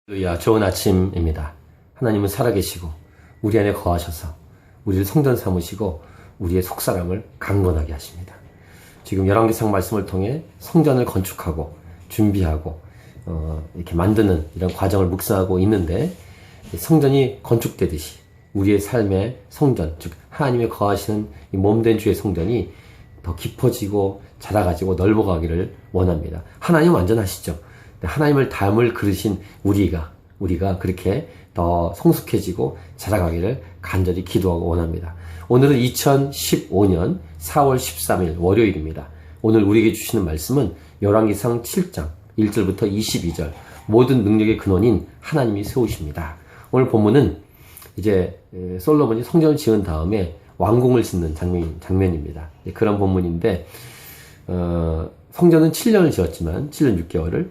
할렐루야, 좋은 아침입니다. 하나님은 살아계시고 우리 안에 거하셔서 우리를 성전 삼으시고 우리의 속사람을 강건하게 하십니다. 지금 열왕기상 말씀을 통해 성전을 건축하고 준비하고 이렇게 만드는 이런 과정을 묵상하고 있는데, 성전이 건축되듯이 우리의 삶의 성전, 즉 하나님의 거하시는 이 몸된 주의 성전이 더 깊어지고 자라가지고 넓어가기를 원합니다. 하나님은 완전하시죠. 하나님을 담을 그릇인 우리가 그렇게 더 성숙해지고 자라가기를 간절히 기도하고 원합니다. 오늘은 2015년 4월 13일 월요일입니다. 오늘 우리에게 주시는 말씀은 열왕기상 7장 1절부터 22절, 모든 능력의 근원인 하나님이 세우십니다. 오늘 본문은 이제 솔로몬이 성전을 지은 다음에 왕궁을 짓는 장면입니다. 그런 본문인데, 성전은 7년을 지었지만 7년 6개월을,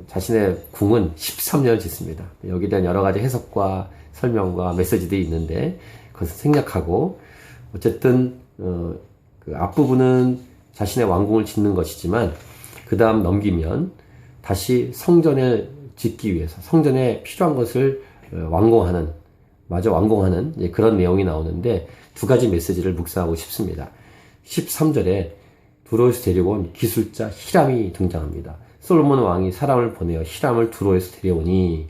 자신의 궁은 13년을 짓습니다. 여기에 대한 여러 가지 해석과 설명과 메시지들이 있는데 그것을 생략하고, 어쨌든 그 앞부분은 자신의 왕궁을 짓는 것이지만 그 다음 넘기면 다시 성전을 짓기 위해서 성전에 필요한 것을 완공하는 그런 내용이 나오는데, 두 가지 메시지를 묵상하고 싶습니다. 13절에 두로에서 데려온 기술자 히람이 등장합니다. 솔로몬 왕이 사람을 보내어 히람을 두로에서 데려오니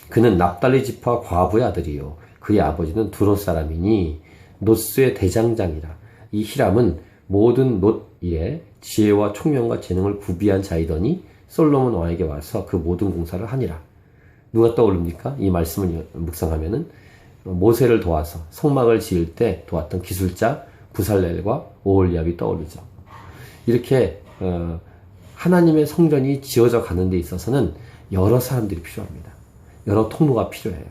그는 납달리 지파 과부의 아들이요 그의 아버지는 두로 사람이니 노스의 대장장이라. 이 히람은 모든 놋 일에 지혜와 총명과 재능을 구비한 자이더니 솔로몬 왕에게 와서 그 모든 공사를 하니라. 누가 떠오릅니까? 이 말씀을 묵상하면은 모세를 도와서 성막을 지을 때 도왔던 기술자 부살렐과 오홀리압이 떠오르죠. 이렇게 하나님의 성전이 지어져 가는 데 있어서는 여러 사람들이 필요합니다. 여러 통로가 필요해요.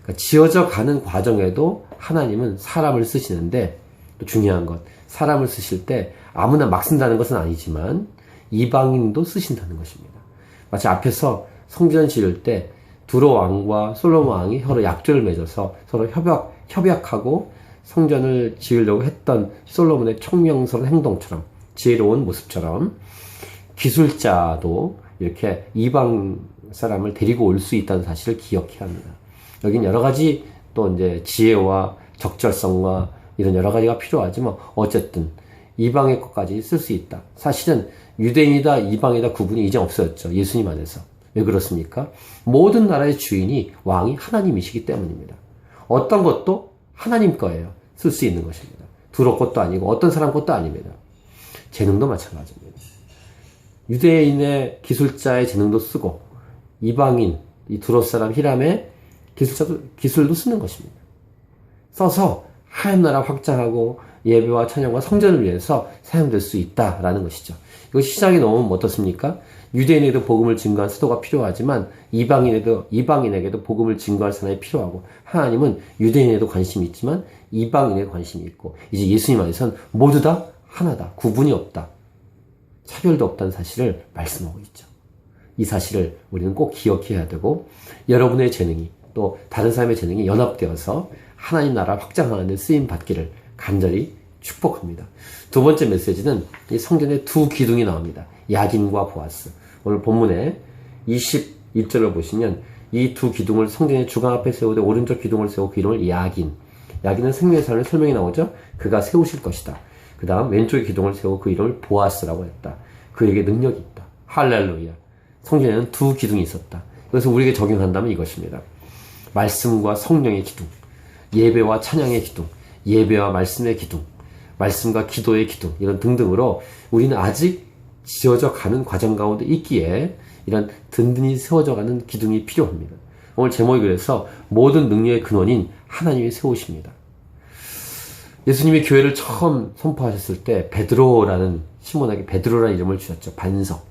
그러니까 지어져 가는 과정에도 하나님은 사람을 쓰시는데, 또 중요한 것, 사람을 쓰실 때 아무나 막 쓴다는 것은 아니지만 이방인도 쓰신다는 것입니다. 마치 앞에서 성전 지을 때 두로 왕과 솔로몬 왕이 서로 약조를 맺어서 서로 협약하고 성전을 지으려고 했던 솔로몬의 총명스러운 행동처럼, 지혜로운 모습처럼 기술자도 이렇게 이방 사람을 데리고 올 수 있다는 사실을 기억해야 합니다. 여긴 여러 가지 또 이제 지혜와 적절성과 이런 여러 가지가 필요하지만 어쨌든 이방의 것까지 쓸 수 있다. 사실은 유대인이다 이방이다 구분이 이제 없어졌죠. 예수님 안에서. 왜 그렇습니까? 모든 나라의 주인이 왕이 하나님이시기 때문입니다. 어떤 것도 하나님 거예요. 쓸 수 있는 것입니다. 두로 것도 아니고 어떤 사람 것도 아닙니다. 재능도 마찬가지입니다. 유대인의 기술자의 재능도 쓰고 이방인, 이 두로 사람 히람의 기술도 쓰는 것입니다. 써서 하나님 나라 확장하고 예배와 찬양과 성전을 위해서 사용될 수 있다라는 것이죠. 이거 시장에 넣으면 어떻습니까? 유대인에게도 복음을 증거할 수도가 필요하지만 이방인에게도 복음을 증거할 사람이 필요하고, 하나님은 유대인에도 관심이 있지만 이방인에 관심이 있고, 이제 예수님 안에서는 모두 다 하나다. 구분이 없다. 차별도 없다는 사실을 말씀하고 있죠. 이 사실을 우리는 꼭 기억해야 되고, 여러분의 재능이 또 다른 사람의 재능이 연합되어서 하나님 나라 확장하는 데 쓰임 받기를 간절히 축복합니다. 두 번째 메시지는 이 성전에 두 기둥이 나옵니다. 야긴과 보아스. 오늘 본문에 21절을 보시면 이 두 기둥을 성전의 주강 앞에 세우되 오른쪽 기둥을 세우고 그 이름을 야긴. 야긴은 생명의 삶의 설명이 나오죠. 그가 세우실 것이다. 그 다음 왼쪽 기둥을 세우고 그 이름을 보아스라고 했다. 그에게 능력이 있다. 할렐루야. 성전에는 두 기둥이 있었다. 그래서 우리에게 적용한다면 이것입니다. 말씀과 성령의 기둥, 예배와 찬양의 기둥, 예배와 말씀의 기둥, 말씀과 기도의 기둥, 이런 등등으로 우리는 아직 지어져 가는 과정 가운데 있기에 이런 든든히 세워져 가는 기둥이 필요합니다. 오늘 제목이 그래서 모든 능력의 근원인 하나님이 세우십니다. 예수님이 교회를 처음 선포하셨을 때 시몬에게 베드로라는 이름을 주셨죠. 반석.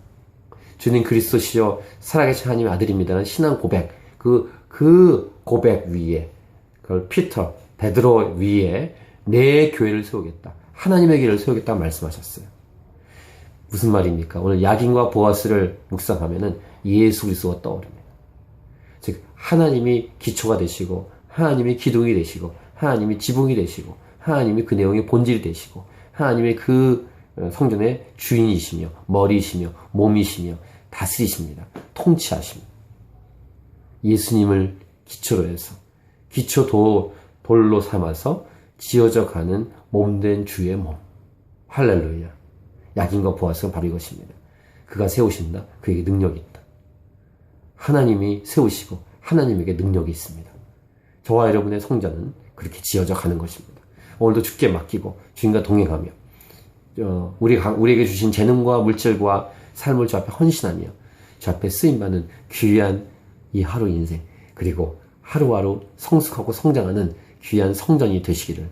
주님 그리스도시요 살아계신 하나님의 아들입니다라는 신앙 고백. 그 고백 위에, 그걸 베드로 위에 내 교회를 세우겠다. 하나님의 교회를 세우겠다 말씀하셨어요. 무슨 말입니까? 오늘 야긴과 보아스를 묵상하면은 예수 그리스도가 떠오릅니다. 즉 하나님이 기초가 되시고, 하나님이 기둥이 되시고, 하나님이 지붕이 되시고, 하나님이 그 내용의 본질이 되시고, 하나님의 그 성전의 주인이시며 머리이시며 몸이시며 다스리십니다. 통치하십니다. 예수님을 기초로 해서 기초 돌로 삼아서 지어져 가는 몸된 주의 몸. 할렐루야. 약인과 보아스가 바로 이것입니다. 그가 세우신다. 그에게 능력이 있다. 하나님이 세우시고 하나님에게 능력이 있습니다. 저와 여러분의 성전은 그렇게 지어져 가는 것입니다. 오늘도 주께 맡기고 주님과 동행하며 우리에게 주신 재능과 물질과 삶을 주 앞에 헌신하며 주 앞에 쓰임받는 귀한 이 하루 인생, 그리고 하루하루 성숙하고 성장하는 귀한 성전이 되시기를,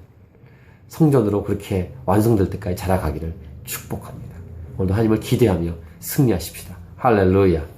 성전으로 그렇게 완성될 때까지 자라가기를 축복합니다. 오늘도 하나님을 기대하며 승리하십시다. 할렐루야.